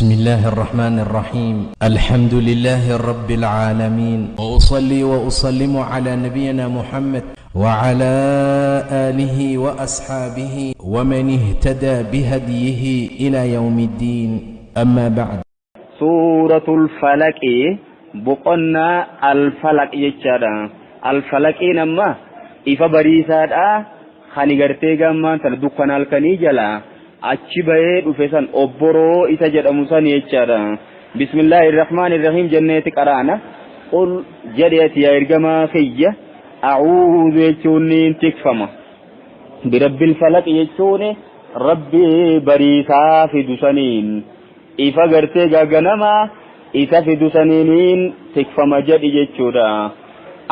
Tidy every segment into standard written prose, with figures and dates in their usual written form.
بسم الله الرحمن الرحيم. الحمد لله رب العالمين، وأصلي وأسلم على نبينا محمد وعلى آله وأصحابه ومن اهتدى بهديه إلى يوم الدين. أما بعد. سورة الفلق بقنا الفلق يجرا الفلق نما إفا بريسات خانيغرتي غمان تردوكنا الكنيجلا أتشبه رفسان أبرو إتجد أمسان يجرا. بسم الله الرحمن الرحيم. جنتك أرانا قل جريت يا إرجما خيّة أعوذ يجونين تكفما برب الفلق يجوني ربي بريسا في دسانين إفا غرتي غاغنما إسا في دسانين تكفما جد يجودا.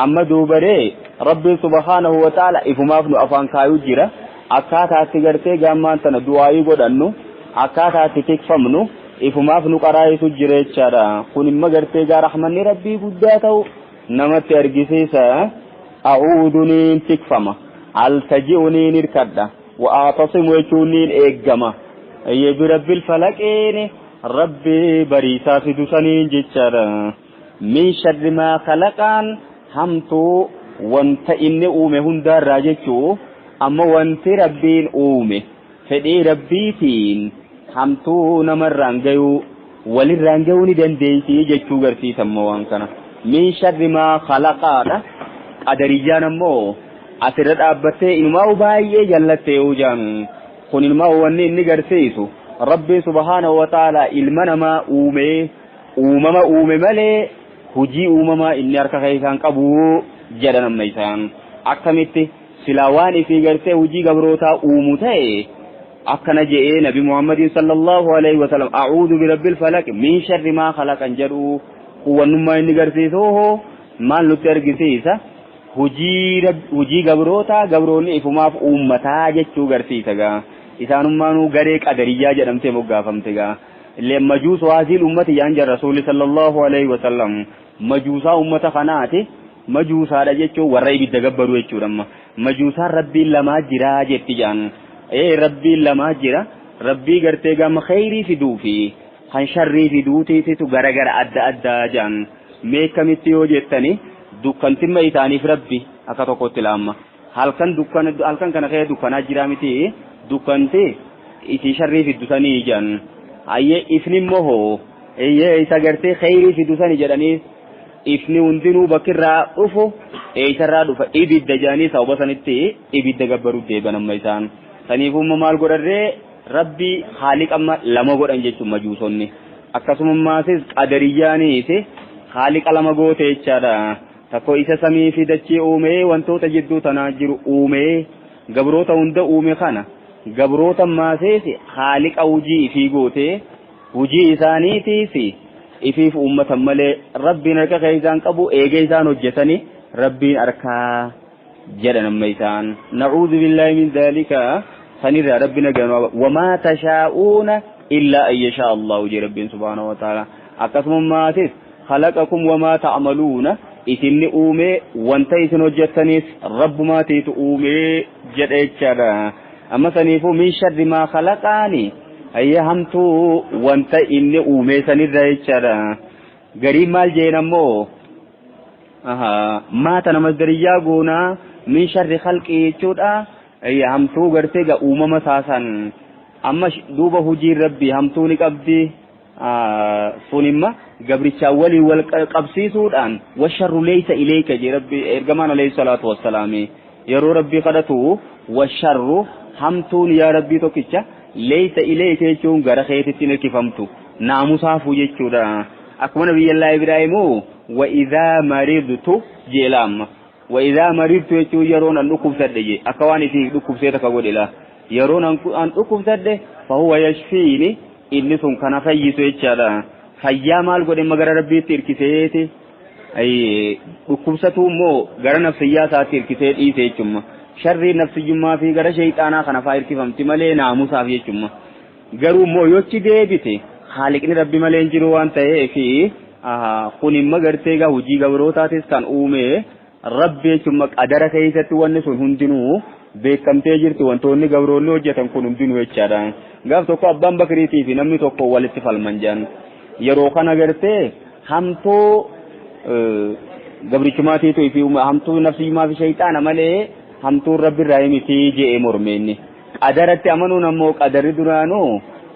أما دوبري ربي سبحانه وتعالى إفما فنو أفان كايو جرا أكاتا تغرتي غامان تنا دعائي قدنو أكاتا تكفمنو إفما فنو قرائسو جرا يجادا. كونما غرتي غا رحمن ربي قداتو نمت أرقسيسا أعوذنين تكفما التجئنين اركدا وأعتصم ويشونين إيقما أي برب الفلقين ربي بريسا في دسانين جيشارا. من شر ما خلقان همتو وانت إني أومي هندار راجيشو أما وانت ربين أومي فدي ربيتين همتو نمر رانجيو ولي رانجيوني دنديشي جيشو غرسي سموان كنا. من شر ما خلقان قدريجان مو أسرد أبتي إنما باية جلتي وجان كن إنما واني إني غرسيسو ربي سبحانه وتعالى إلمنا ما أومي ملي هجي أومما إني أركا خيسان قبو جدنا ميسان أكتمتي سلاواني في غرسي هجي قبروتا أومتي أكنا جئي نبي محمد صلى الله عليه وسلم أعوذ برب الفلك من شر ما خلق انجرو هو نما إني غرسيسوه ما نترقسيسا hujii gabroonni ifumaaf uummataa jechuu garsiisaga. Isaanummaanuu garee qadariyyaa jedhamtee moggaafamtega. Illee majuus waasiil ummati yaan jar rasuulli sallallahu alaihi wasallam majuusaa ummata kanaati. Majuusaadha jechuun warra ibidda gabbaru jechuudha. Majuusaan rabbiin lamaa jira jetti jaan. Rabbiin lamaa jira. Rabbii gartee gama khayrii fiduu fi kan sharrii fiduutiitu gara adda addaa jaan. Mee kamitti yoo jettani dukkantimma isaaniif rabbi akka tokkotti laamma halkan kana kee dukkanaa jira miti dukkanti isi sharrii fiddusanii jan ayye ifni immoo isa gartee khayrii fiddusanii jedhanii ifni hundinuu bakkirraa dhufu eessarraa dhufa ibidda jaanii sababa sanitti ibidda gabbaru deebanamma isaan saniifumma maal godharree rabbi haaliqamma lama godhan jechuun majuusonni akkasumaasis qadariyyaaniiti haaliqa lama goote jechaadha. Takko isa samii fi dachee uumee wantoota jidduu tanaa jiru uumee gabroota hunda uume kana gabroota maaseesi haaliqa hujii ifii gootee hujii isaaniitiif ifiif uummatan malee rabbiin harka keessaan qabu eegee isaan hojjetanii rabbiin harkaa jedhan amma isaan. Na'uudhu billahi min dhaalika sanirraa rabbiin agarnu wamaa tashaa'uuna illaa an yashaa Allahu jee rabbiin subhaanahu wa ta'ala. Akkasumaatis khalaqakum wamaa ta'maluuna isinni uume wanta isin hojjettanis rabbumaatiitu uume jedha jechaadha. Amma saniifuu min sharri maa khalaqaani ayya hamtuu wanta inni uume sanirra jechaadha. Garii maal jeen ammoo maata nama dariyyaa goonaa min sharri khalqii jechuudha. Ayya hamtuu gartee ga uumama saasan amma duuba hujii rabbi hamtuu ni qabdi sunimma gabricha wal qabsiisuudhaan washarru laysa ilayka je rabbi ergamaan alayhi salatu wassalaam yeroo rabbi qadatu washarru hamtuun ya rabbi tokkicha laysa ilayka jechuun gara keetitti hirkifamtu naamusaafu jechuudha. akkuma nabiyyi Ibraahimu wa idhaa maridtu jeelam wa idhaa maridtu jechuun yeroo nan dhukkubsadhe je akka waan ifi dhukkubseeta ka godhila yeroo nan dhukkubsadhe fa huwa yashfiini inni sun kana fayyisu jechaadha. Fayyaa maal godhe magara rabbiitti hirkiseeti dhukkubsatu immoo gara nafsiyyaa isaatti hirkisee dhiise jechuudha. Sharrii nafsiyyummaa fi gara shayxaanaa kana fa'aa hirkifamti malee naamusaaf jechuudha. Garuu immoo yochi deebite haaliqni rabbi malee hin jiru waan ta'eef kun immoo gartee gaa hojii gabrootaatis kan uume rabbi jechuudha. Qadara keessatti wanni sun hundinuu beekamtee jirti wantoonni gabroonni hojjetan kun hundinuu jechaadha gaaf tokko abbaan bakriitii fi namni tokko walitti falman jedhan yeroo kana gartee hamtuu gabrichumaatiitu fi hamtuu nafsiyumaa fi shayxaana malee hamtuu rabbi irraa miti jedhee mormeenni qadaratti amanuun ammoo qadarri duraanuu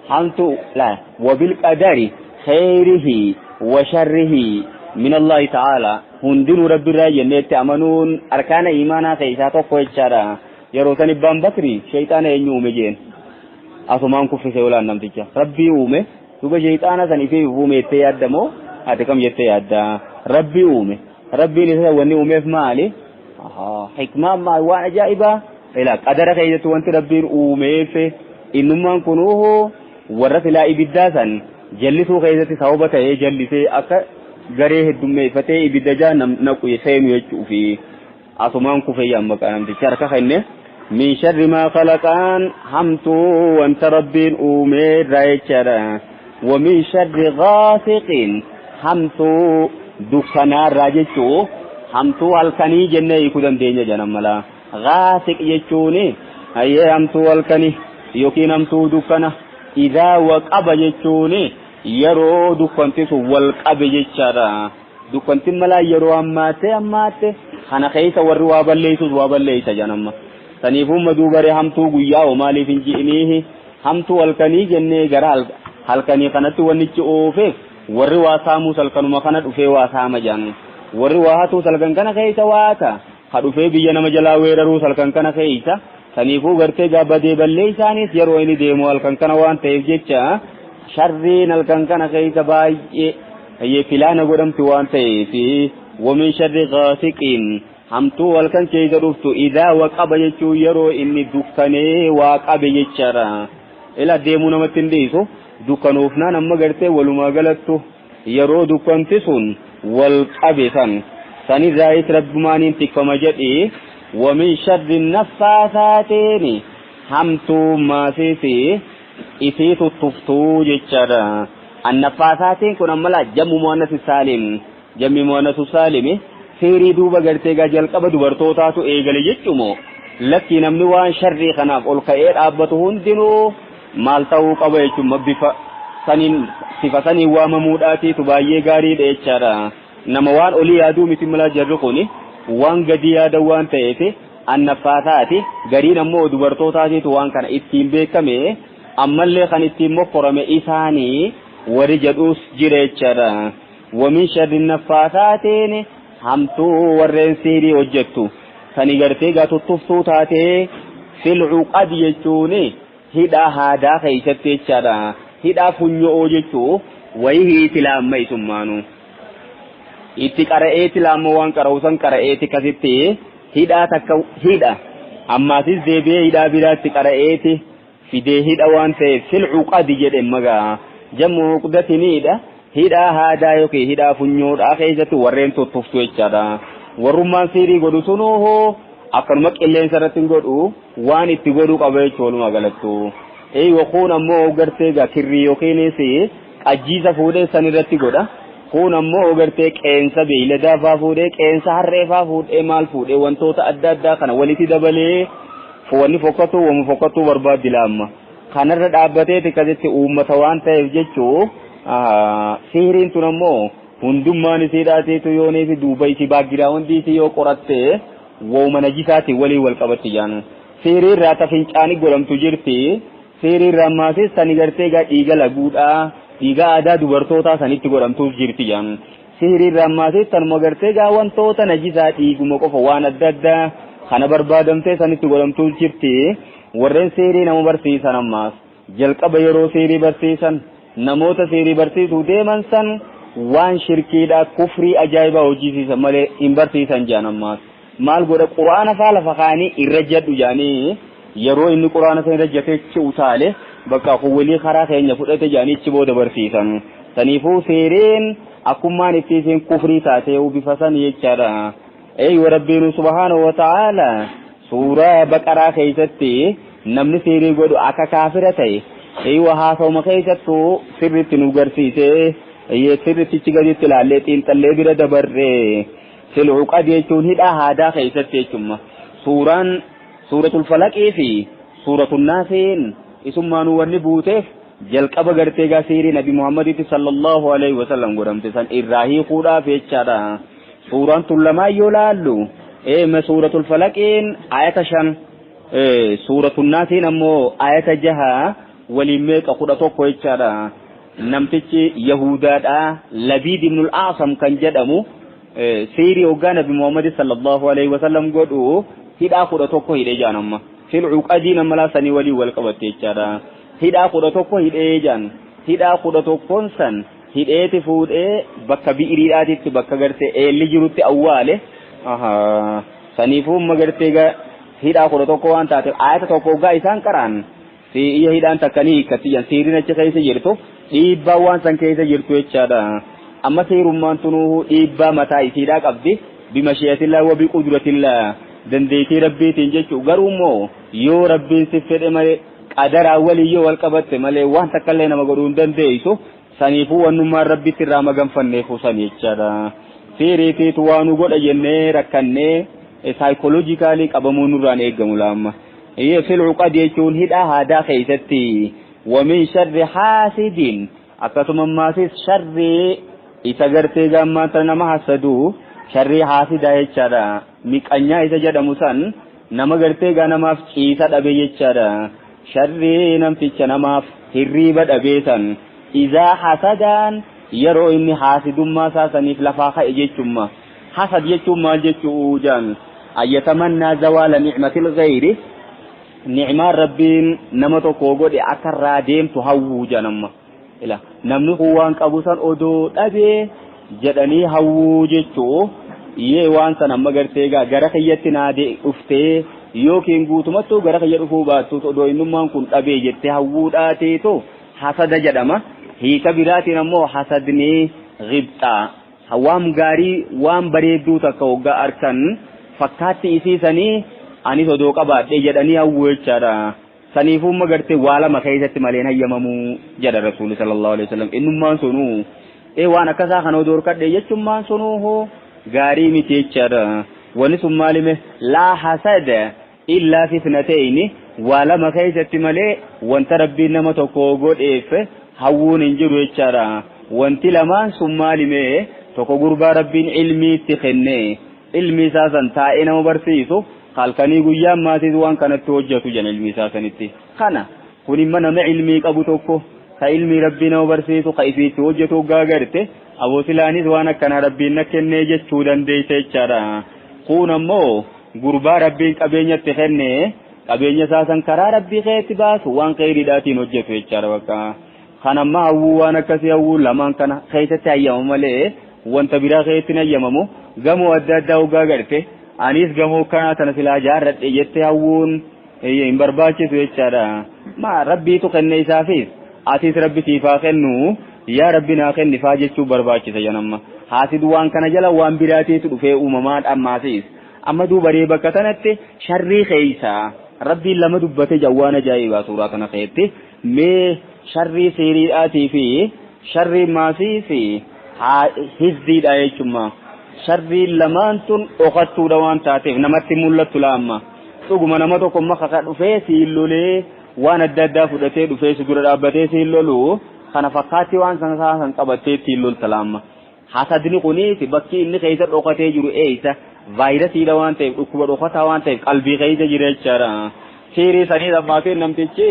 hamtuu la wabil qadari khayrihi wa sharrihi min Allah ta'ala hundinuu rabbi irraa jenneetti amanuun arkaana iimaanaa keessaa tokko jechaadha yeroo san abbaan bakri shayxaana eenyu uume jeen asumaan kuffise olaan namticha rabbii uume duba shayxaana san ifee uumeettee yaaddamoo ati kam jettee yaadda rabbii uume rabbiin isa wanni uumeef maali hikmaa maa waan ajaa'ibaa ila qadara keessatti wanti rabbiin uumeef innummaan kunuuhu warra filaa ibiddaa san jallisuu keessatti sababa ta'ee jallisee akka garee heddummeeffatee ibidda jahannam naqu seenu jechuufi asumaan kufee amma namticha harka kenne min sharri maa khalaqaan hamtuu wanta rabbiin uumee irraa jechaadha wa min sharri ghaasiqin hamtuu dukkanaarraa jechuu hamtuu halkanii jennee hiikuu dandeenya jedhan mala ghaasiq jechuun hayyee hamtuu halkanii yookiin hamtuu dukkana idaa waqaba jechuun yeroo dukkanti sun wal qabe jechaadha dukkanti mala yeroo ammaatte kana keessa warri waa balleessus waa balleessa jedhanama saniifuu maduubare hamtuu guyyaa oo maaliif hin ji'iniihi hamtuu halkanii jennee gara halkanii kanatti wannichi oofeef warri waa saamuus halkanuma kana dhufee waa saama jedhan warri waa hatuus halkan kana keessa waata ha dhufee biyya nama jalaa weeraruus halkan kana keessa saniifuu gartee gaabadee balleessaanis yeroo inni deemu halkan kana waan ta'eef jecha sharriin halkan kana keessa baay'ee filaana godhamti waan ta'eef wamin sharri ghaasiqin hamtuu halkan keessa dhuftu idaa waqaba jechuun yeroo inni dukkanee waa qabe jechaadha ila deemuu namatti hin dhiisu dukkanuufnaan amma gartee walumaa galattu yeroo dukkanti sun wal qabe sanirraayis rabbumaaniin tikfama jedhee wamin sharri naffaasaatiin hamtuu maasiisi isii tuttuftuu jechaadha annafaasaatiin kun ammala jammu muannas saalim jammi muannas saalimi seerii duuba gartee gaa jalqaba dubartootaatu eegale jechuumoo lakki namni waan sharrii kanaaf ol ka'ee dhaabbatu hundinuu maal ta'uu qaba jechuun bifa saniin sifa saniin waamamuudhaatiitu baay'ee gaariidha jechaadha nama waan olii yaaduu miti mala jarri kuni waan gadi yaada waan ta'eef annafaasaati gariin ammoo dubartootaatiitu waan kana ittiin beekame ammallee kan ittiin mokkorame isaanii warri jedhuus jira jechaadha wamin sharri naffaasaatiin hamtuu warreen siirii hojjettu sani gartee gaa tuttuftuu taatee fil uqad jechuun hidhaa haadaa keessatti jechaadha hidhaa funyo'oo jechuu wayii hiiti laamma isummaanu itti qara'eeti laamma waan qara'uusan qara'eeti kasitti hidhaa takka hidha ammaasis deebi'ee hidhaa biraatti qara'eeti fidee hidha waan ta'eef fil uqad jedhe magaa jammu uqdatiniidha hidhaa haadaa yookiin hidhaa funyoodhaa keessatti warreen tuttuftu jechaadha warrummaan siirii godhu sunoo akkanuma qilleensa irratti godhu waan itti godhu qaba jechuudha galattu wakuun ammoo gartee kirrii yookiinis qajjiisa fuudhee san irratti godha kun ammoo gartee qeensa beeyladaa faa fuudhee qeensa harree faa fuudhee maal fuudhee wantoota adda addaa kana walitti dabalee wanni fokkatu barbaaddi laamma kanarra dhaabbatee tikasitti uummata waan ta'eef jechuu siiriin tun ammoo hundummaan isiidhaateetu yooneefi duuba isii baagiraawundii isii yoo qorattee wooma najisaati walii wal qabatti jaanu siiriirraa tafincaani godhamtu jirti siiriirraa maasis sani gartee gaa dhiiga laguudhaa dhiiga aadaa dubartootaa sanitti godhamtuus jirti jaanu siiriirraa maasis tanuma gartee gaa wantoota najisaa dhiiguma qofa waan adda addaa kana barbaadamtee sanitti godhamtuus jirti warreen siirii nama barsiisan ammaas jalqaba yeroo siirii barsiisan namoota siirii barsiisuu deeman san waan shirkiidhaa kufrii ajaa'ibaa hojjisiisan malee hin barsiisan jaan ammaas maal godha quraana faa lafa kaanii irra jedhu jaanii yeroo inni quraana san irra jateechi utaale bakka kuwwilii karaa keenya fudhate jaanichi booda barsiisan saniifuu seereen akkummaan itti isin kufrii taatee bifa san jechaadha wa rabbiinu subhaanahu wa ta'ala suuraa baqaraa keessatti namni seerii godhu akka kaafira ta'e wa haasawma keessattuu sirritti nu garsiisee sirrittichi gaditti ilaallee xiinxallee bira dabarree sil'uqad jechuun hidhaa aadaa keessatti jechuudha suuraan suuratul falaqii fi suuratul naasiin isummaan wanni buuteef jalqaba gartee gaa siirii nabi Muhammaditti sallallahu alaihi wasallam godhamte san irraa hiikuudhaaf jechaadha. suuraan tun lamaa yoo laallu suuratul falaqiin ayata 5 suuratul naasiin ammoo ayata 6 waliin meeqa 11 jechaadha. namtichi yahudaadha Labiid ibn al-A'sam kan jedhamu siirii hoggaa nabi Muhammad sallallahu alaihi wasallam godhu hidhaa 11 hidhee jaanamma fil uqadiin ammalaa sanii walii wal qabatte jechaadha. hidhaa 11 hidhee jaan hidhaa 11 san hidheeti fuudhee bakka bi'iriidhaatitti bakka gartee eelli jirutti awwaale saniifuu magartee hidhaa 11 waan taateef ayata tokko hoggaa isaan qaraan iyya hidhaan takkanii hiikkatiyyan siiriin achi keessa jirtu dhiibbaa waan san keessa jirtu jechaadha. amma seerummaan tunuu dhiibbaa mataa isiidhaa qabdi bimashiyatillah wa biqudratillah dandeettii rabbiitiin jechuu garuu immoo yoo rabbiin si fedhe malee qadaraa waliyyoo wal qabatte malee waan takkallee nama godhuu hin dandeessu saniifuu wannummaan rabbitti irraa maganfanneefu san jechaadha. seeriitiitu waanu godha jennee rakkannee saayikooloojikaalii qabamuu nurraan eeggamu laamma. fil uqad jechuun hidhaa haadaa keessatti ومن شر حاسد akkasuma maasis sharri isa gartee gammaata nama hasadu sharri haasida jechaadha. miqanyaa isa jedhamu san nama gartee namaaf ciisa dhabe jechaadha. sharri namticha namaaf hirriiba dhabee san izaa hasadaan yeroo inni haasidummaa isaa saniif lafaa ka'e jechumma. hasad jechuun maal jechuu jaan ayyatamannaa zawaala ni'matil ghayri ni'maan rabbiin nama tokko godhe akka irraa deemtu hawwuu janamma. namni kun waan qabu san odoo dhabee jedhanii hawwuu jechuu yee waan san amma gartee gara kiyyatti naadee dhuftee yookiin guutumattuu gara kiyya dhufuu baattus odoo innummaan kun dhabee jettee hawwuudhaateetu hasada jedhama. hiika biraatiin ammoo hasadni ghibxaa waan gaarii waan bareedduu takka hoggaa arkan fakkaatti isiisanii anis odoo qabaadhee jedhanii hawwuu jechaadha. saniifuu magartee waa lama keessatti malee hayyamamuu jedha rasuulli sallallahu alaihi wasallam. innummaan sunuu waan akkasaa kana odoo horkadhee jechummaan sunuu gaarii miti jechaadha. wanni sun maalime laa hasada illaa fitnatayni waa lama keessatti malee wanta rabbiin nama tokko godheef hawwuun hin jiru jechaadha. wanti lamaan sun maalime tokko gurbaa rabbiin ilmii itti kenne ilmi isaa san taa'ee nama barsiisu halkanii guyyaan maatii waan kanatti hojjetu jan ilmi isaa sanitti kana kun imma nama ilmii qabu tokko ka ilmi rabbii nama barsiisu ka ifiitti hojjetu gaagarte aboosilaanis waan akkana rabbiin na kennee jechuu dandeessa jechaadha. kun ammoo gurbaa rabbiin qabeenyatti kenne qabeenya isaa san karaa rabbii keetti baasu waan qeeriidhaatiin hojjetu jechaadha. bakka kan amma hawwuu waan akkasii hawwuu lamaan kana keessatti hayyamamu malee wanta biraa keessatti hayyamamu gamoo adda addaa gaagarte anis gamoo kana tana silaa jaarradhe jettee hawwuun hin barbaachisu jechaadha. rabbiitu kenne isaafis atis rabbi siifaa kennu yaa rabbi naa kennifaa jechuu barbaachisa janamma. haasidu waan kana jala waan biraatiitu dhufee uumamaa dhammaasis amma duubaree bakka tanatti sharrii keeysa rabbiin lama dubbate jawwaan ajaa'ibaa suuraa kana keessatti mee sharrii seeriidhaatii fi sharrii maasii fi hizdiidha jechuudha. sharrii lamaan tun dhokattuudha waan taateef namatti mul'attu laamma. dhuguma nama tokko maka dhufee siin lolee waan adda addaa fudhatee dhufee si dura dhaabbatee siin lolu kana fakkaatti waan san qabattee siin lolta laamma. hasadni kunis bakki inni keessa dhokatee jiru eeysa vaayirasiidha waan ta'eef dhukkuba dhokataa waan ta'eef qalbii keessa jira jechaadha. seerii sanii ammaatee namtichi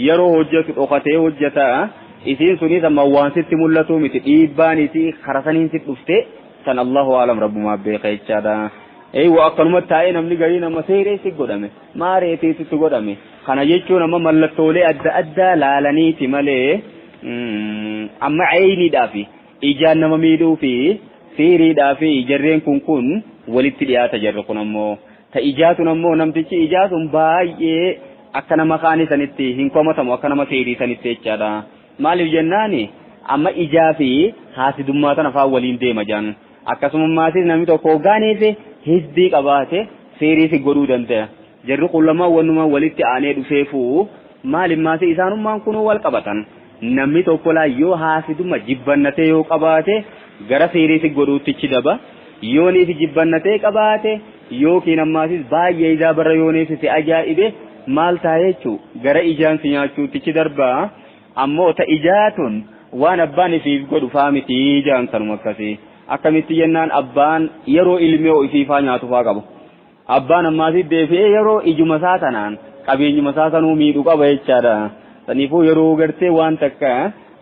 yeroo hojjetu dhokatee hojjeta isiin sunis amma waan sitti mul'atu miti dhiibbaaniti karasaniin sitti dhufte san Allahu aalam rabbumaa beeka jechaadha. waa akkanuma taa'ee namni garii nama seeree si godhame maareetii sitti godhame kana jechuun amma mallattoolee adda addaa laalaniiti malee amma ayniidhaafi ijaan nama miidhuu fi seeriidhaafi jarreen kun walitti dhiyaata jarre kun ammoo ta ijaatun ammoo namtichi ijaatun baay'ee akka nama kaanii sanitti hin komatamu akka nama seerii sanitti jechaadha. maaliif jennaani amma ijaa fi haasidummaa tan afaan waliin deema jaan akkasuma maatis namni tokko gaaneef hizdii qabaate seerii si godhuu danda'a. jarri kun lamaan wanumaa walitti aanee dhufeefuu maaliif maatii isaanummaan kunuu wal qabatan namni tokko laa yoo haasidumma jibbannatee yoo qabaate gara seerii si godhuuttichi daba yooniif jibbannatee qabaate yookiin ammaasis baay'ee ijaa barra yooneessite ajaa'ibe maal ta'a jechuu gara ijaan si nyaachuutichi darbaa ammoo ta ijaatun waan abbaan ifiif godhu faamiti ijaan kanuma akkasii akkamitti jennaan abbaan yeroo ilmee ifiifaa nyaatu faa qabu abbaan ammaasis deebi'ee yeroo ijuma isaa tanaan qabeenyuma isaa sanuu miidhu qaba jechaadha saniifuu yeroo gartee waan takka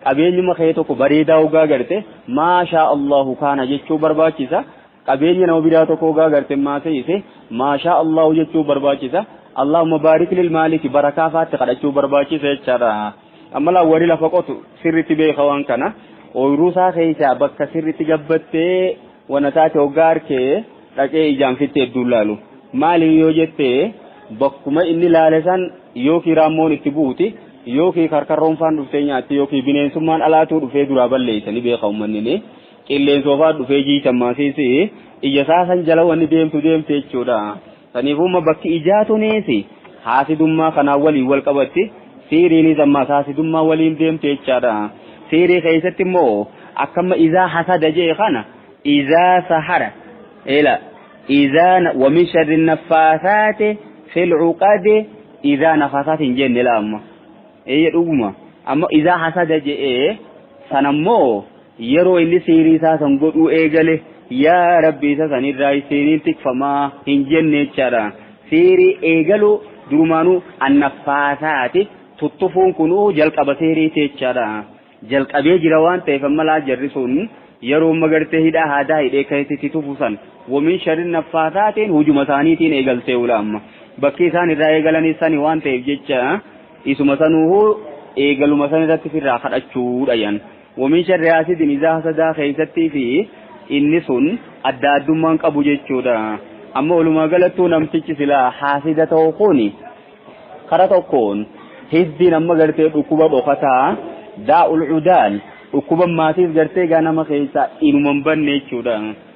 qabeenyuma kee tokko bareedaa ogaa garte maashaa Allahu kaana jechuu barbaachisa qabeenya nama biraa tokko ogaa garte maaseeyse maashaa Allahu jechuu barbaachisa Allahumma baarik lil maaliki barakaa faatti kadhachuu barbaachisa jechaadha ammalaa warri lafa qotu sirritti beeka waan kana ooyiruu isaa keessaa bakka sirritti gabbattee wana taate ogaa arkee dhaqee ijaan fittee dullaalu maali yoo jettee bakkuma inni laale san yookiin raammoon itti buuti yookiin karkarroon faan dhuftee nyaatti yookiin bineensummaan alaatuu dhufee duraa balleessanii beeka uummanni qilleensofaa dhufee jiitan maasiisi ija saasan jala wanni deemtu deemte jechuudha saniifuma bakki ijaatunis haasidummaa kanaan waliin wal qabatti siiriinis ammaas haasidummaa waliin deemte jechaadha siirii keessatti immoo akkama izaa hasada jee kana izaa sahara ila izaa wamin sharri naffaasaati fil cuqadi izaa nafasaatiin jenne laamma dhuguma amma izaa hasada jee sanammoo yeroo inni siirii isaa san godhuu eegale yaa rabbi isa sanirraa siiriin tikfamaa hin jenne jechaadha siirii eegalu durumaanuu annafaasaati tuttufuun kunuu jalqaba siirii jechaadha jalqabee jira waan ta'eef ammalaa jarri sun yeroo magartee hidhaa haadaa hidhee keessatti tufusan wamin sharri naffaasaatiin hujuma isaaniitiin eegaltee ulaamma bakki isaan irraa eegalanis sani waan ta'eef jecha isuma sanuu eegaluma san irratti firraa kadhachuudha yan wamin sharri haasidin izaa hasadaa keessattii fi inni sun adda addummaan qabu jechuudha amma walumaa galattuu namtichi silaa haasida ta'uu kuni kara tokkoon hizdiin amma gartee dhukkuba dhokataa daa'ul udaal dhukkuba maatiif gartee gaa nama keessaa inuman banne jechuudha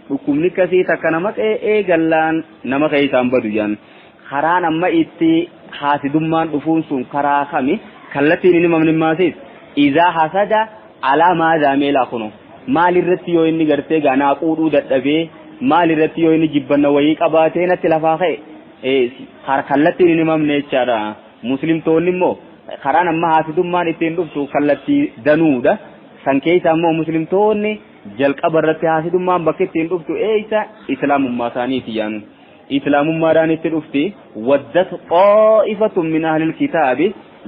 dhukkubni akkasii takka nama eegallaan nama keessaan badu jan karaan amma itti haasidummaan dhufuun sun karaa kami kallattiin inni mamnimmaasiis izaa hasada alaa maadaa meelaa kunu maal irratti yoo inni gartee gaa naaquudhuu dadhabee maal irratti yoo inni jibbanna wayii qabaatee natti lafaa ka'e kallattiin inni mamne jechaadha muslimtoonni immoo karaan amma haasidummaan ittiin dhuftu kallattii danuudha san keessa ammoo muslimtoonni jalqaba irratti haasidummaan bakka ittiin dhuftu eeysa islaamummaa isaaniiti yaanu islaamummaadhaan itti dhufti waddat qaa'ifatun min ahlil kitaabi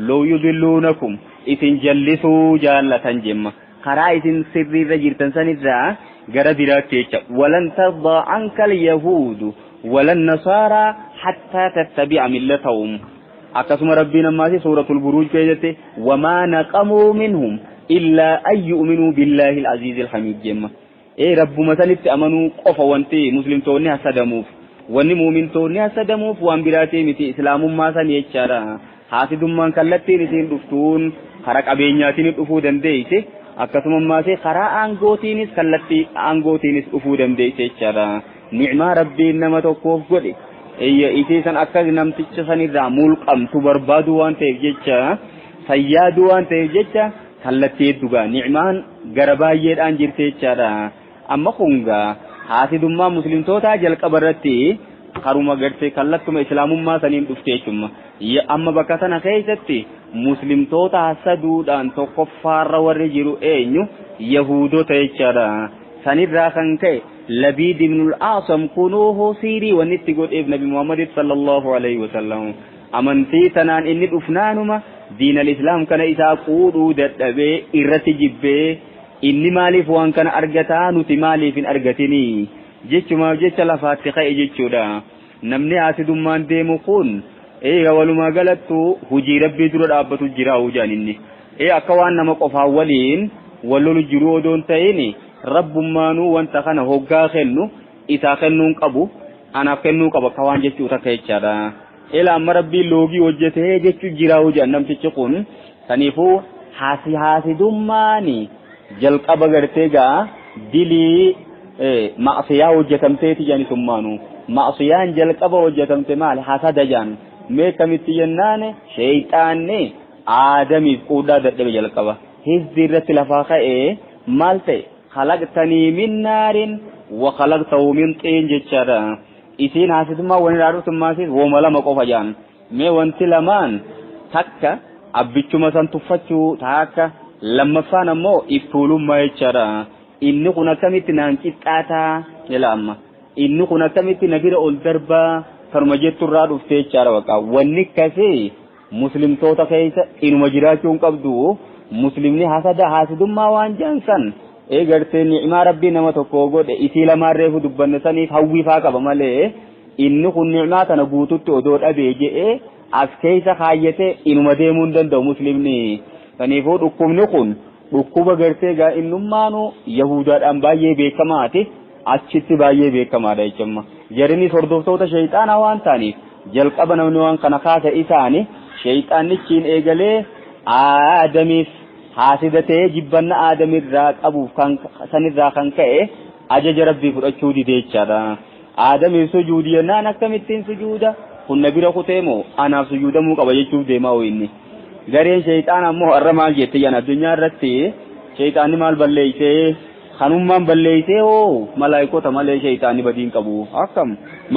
law yudilluunakum isin jallisuu jaallatan jemma karaa isin sirriirra jirtan sanirraa gara biraatti jecha walan tardaa anka alyahuudu walan nasaaraa hattaa tattabi'a millatahum akkasuma rabbiin ammaasi suuratul buruuj keessatti wamaa naqamuu minhum illaa an yu'minuu billaahi al-aziizi al-hamiid jemma rabbuma sanitti amanuu qofa wanti muslimtoonni hasadamuuf wanni muumintoonni hasadamuuf waan biraatii miti islaamummaa san jechaadha haasidummaan kallattiin isiin dhuftuun karaa qabeenyaatiin dhufuu dandeeyse akkasuma ammaasi karaa aangootiinis kallattii aangootiinis dhufuu dandeeyse jechaadha ni'maa rabbiin nama tokkoof godhe isii san akkas namticha sanirraa mulqamtu barbaadu waan ta'eef jecha sayyaadu waan ta'eef jecha kallattii hedduugaa ni'maan gara baay'eedhaan jirte jechaadha amma kungaa haasidummaa muslimtootaa jalqaba irratti karuma gartee kallattuma islaamummaa saniin dhufte jechuudha amma bakka sana keessatti muslimtoota hasaduudhaan tokkoffaarra warri jiru eenyu yahuudota jechaadha sanirraa kan ka'e Labiid ibn al-Aasam kunuuhu siirii wannitti godheef nabi Muhammad sallallahu alaihi wasallam amantii tanaan inni dhufnaanuma diin al-islaam kana isaa quudhuu dadhabee irratti jibbee inni maaliif waan kana argataa nuti maaliif hin argatinii jechumaaf jecha lafaatti ka'e jechuudha namni haasidummaan deemu kun walumaa galattu hujii rabbii dura dhaabbatu jira hujaan inni akka waan nama qofaan waliin wallolu jiru odoon ta'ini rabbummaanuu wanta kana hoggaa kennu isaa kennuun qabu anaaf kennuu qaba kawaan jechuu takka jechaadha amma rabbiin loogii hojjetee jechuu jira hujaan namtichi kun saniifuu haasidummaani jalqaba gartee gaa dilii ma'siyaa hojjetamteeti janisummaanu ma'siyaan jalqaba hojjetamte maal hasada jaan mee kamitti jennaane sheeyxaanni aadamiif quudhaa dadhabe jalqaba hizdi irratti lafaa ka'ee maal ta'e khalaqtanii min naarin wa khalaqtahu min xiin jechaadha isiin haasidummaa wani raadhutummaasiis wooma lama qofa jaan mee wanti lamaan takka abbichuma san tuffachuu takka lammaffaan ammoo iftuulummaa jechaadha inni kun akkamitti naan qixxaataa jala amma inni kun akkamitti na bira ol darbaa karuma jetturraa dhuftee jechaadha baqa wanni akkasii muslimtoota keessa inuma jiraachuun qabdu muslimni haasidummaa waan jaansan eegartee ni'imaa rabbii nama tokko godhe isii lamaarreefu dubbanne saniif hawwiifaa qaba malee inni kun ni'imaa tana guututti odoo dhabee je'ee as keessa kaayyatee inuma deemuu hin danda'u muslimni kaniifuu dhukkubni kun dhukkuba gartee gaa innummaanu yahudaadhaan baay'ee beekamaati achitti baay'ee beekamaadha jechuudha jarinis hordoftoota shayxaanaa waan ta'aniif jalqaba namni waan kana kaasa isaanii shayxaannichiin eegalee aadamiif haasidatee jibbanna aadamirraa qabuuf kan sanirraa kan ka'e ajaja rabbii fudhachuu didee jechaadha aadamiif sujuudi yennaan akkamittiin sujuuda kun na bira kuteemoo anaaf sujuudamuu qaba jechuuf deemaa inni gareen shayxaan ammoo har'a maal jette yan addunyaa irratti shayxaanni maal balleeysee kanummaan balleeysee oo malaayikota malee shayxaanni badiin qabu akkam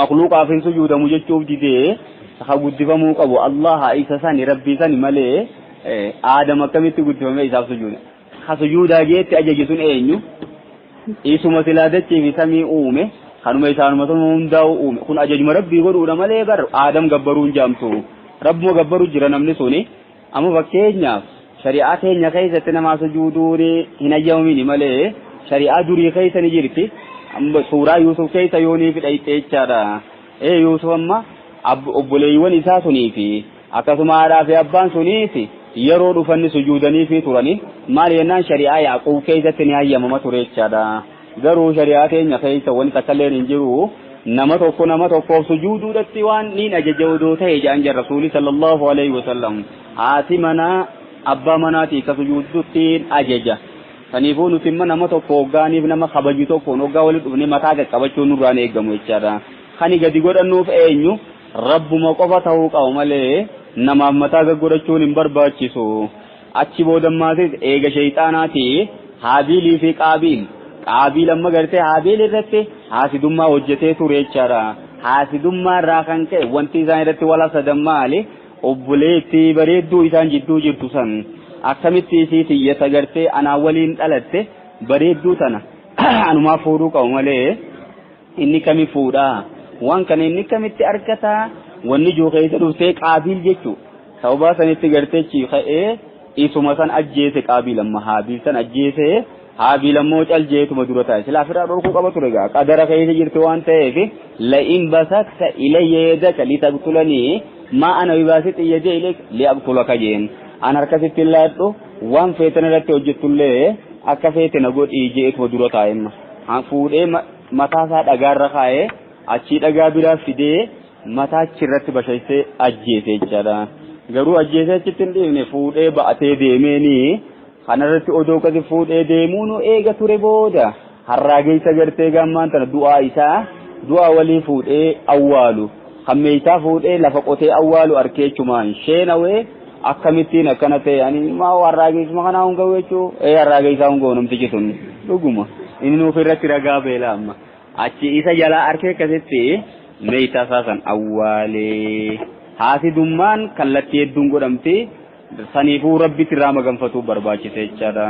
makhluuqaaf hin sujuudamu jechuuf didee ha guddifamuu qabu Allah isa sani rabbii sani malee Adam akkamitti guddifame isaaf sujuuda ha sujuudaa geetti ajaji sun eenyu isuma silaadachi fi samii uume kanuma isaanuma sun hundaa'u uume kun ajajuma rabbii godhuudha malee bar Adam gabbaruun jaamtu rabbuma gabbaru jira namni suni amma fakkeenyaaf shari'aa keenya keessatti nama sujuuduun hin ayyamamini malee shari'aa durii keessa ni jirti amma suuraa Yuusuf keessa yoonii fidhayte jechaadha Yuusuf amma obboleeywan isaa sunii fi akkasuma haadhaa fi abbaan sunii fi yeroo dhufanni sujuudanii fi turani maal yennaan shari'aa Yaaqub keessatti ni ayyamama ture jechaadha garuu shari'aa keenya keessa wanti takkallee hin jiru nama tokkoof sujuuduudhatti waan niin ajaja odoo ta'e jedhan jira rasuuli sallallahu alaihi wasallam haati manaa abbaa manaatii ka sujuudutti ajaja kaniifuu nuti imma nama tokko hoggaaniif nama kabaju tokkoon hoggaa walitti dhufne mataa qaqqabachuun nurraan eegamu jechaadha kani gadi godhannuuf eenyu rabbuma qofa ta'uu qaba malee namaaf mataa gaggodachuun hin barbaachisu achi boodammaatis eega shayxaanaati haabiilii fi qaabiil amma gartee haabiil irratti haasidummaa hojjetee ture jechaadha haasidummaa irraa kan ka'e wanti isaan irratti wal hasadan maali obboleetti bareedduu isaan jidduu jirtu san akkamitti isii tiyyata gartee anaa waliin dhalatte bareedduu tana anumaa fuudhuu qabu malee inni kami fuudhaa waan kana inni kamitti argata wanni jookeessa dhuftee qaabiil jechuu sababa sanitti gartee ka'ee isuma san ajjeese qaabiil amma haabiil san ajjeese haabiil ammoo caljeetuma dura taa'e silaa firaa dhorkuu qaba ture gaa qadara keessa jirti waan ta'eef la'in basakta ilayya yadaka litaqtulanii maa ana bibaasitti yadee ilayk liaqtulaka jeen an harkasitti laadhu waan feetan irratti hojjettullee akka feete na godhii jeetuma dura taa'e fuudhee mataasaa dhagaarra kaa'ee achii dhagaa biraa fidee mataachi irratti bashaysee ajjeese jechaadha garuu ajjeesee achitti hin dhiifne fuudhee ba'atee deemeeni kanarratti odoo kasi fuudhee deemuun eega ture booda harraageessa gartee gammaan tana du'aa walii fuudhee awwaalu hammeeysaa fuudhee lafa qotee awwaalu arkeechumaan sheenawee akkamittiin akkana ta'e ani maa harraageessuma kanaa hungawu jechuu harraageessaa hungawu namtichi sun dhuguma inni nuuf irratti ragaa beela amma achi isa jalaa arkee akkasitti meeysaa saasan awwaalee haasidummaan kallattii hedduun godhamti saniifuu rabbitti irraa maganfatu barbaachise jechaadha.